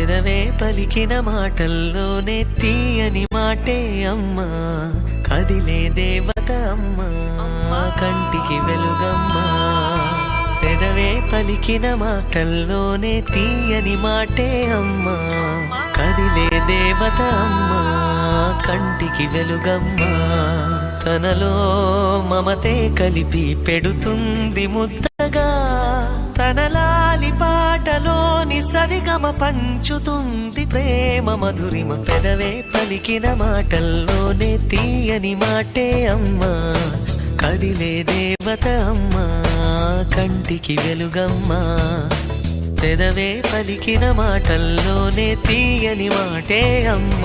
పెదవే పలికిన మాటల్లోనే తీయని మాటే అమ్మా, కదిలే దేవత అమ్మా, కంటికి వెలుగమ్మా. పెదవే పలికిన మాటల్లోనే తీయని మాటే అమ్మా, కదిలే దేవత అమ్మా, కంటికి వెలుగమ్మా. తనలో మమతే కలిపి పెడుతుంది ముద్దగా, తనలాలి పాటలోని సరిగమ పంచుతుంది ప్రేమ మధురిమ. పెదవే పలికిన మాటల్లోనే తీయని మాటే అమ్మా, కదిలే దేవత అమ్మా, కంటికి వెలుగమ్మా. పెదవే పలికిన మాటల్లోనే తీయని మాటే అమ్మా.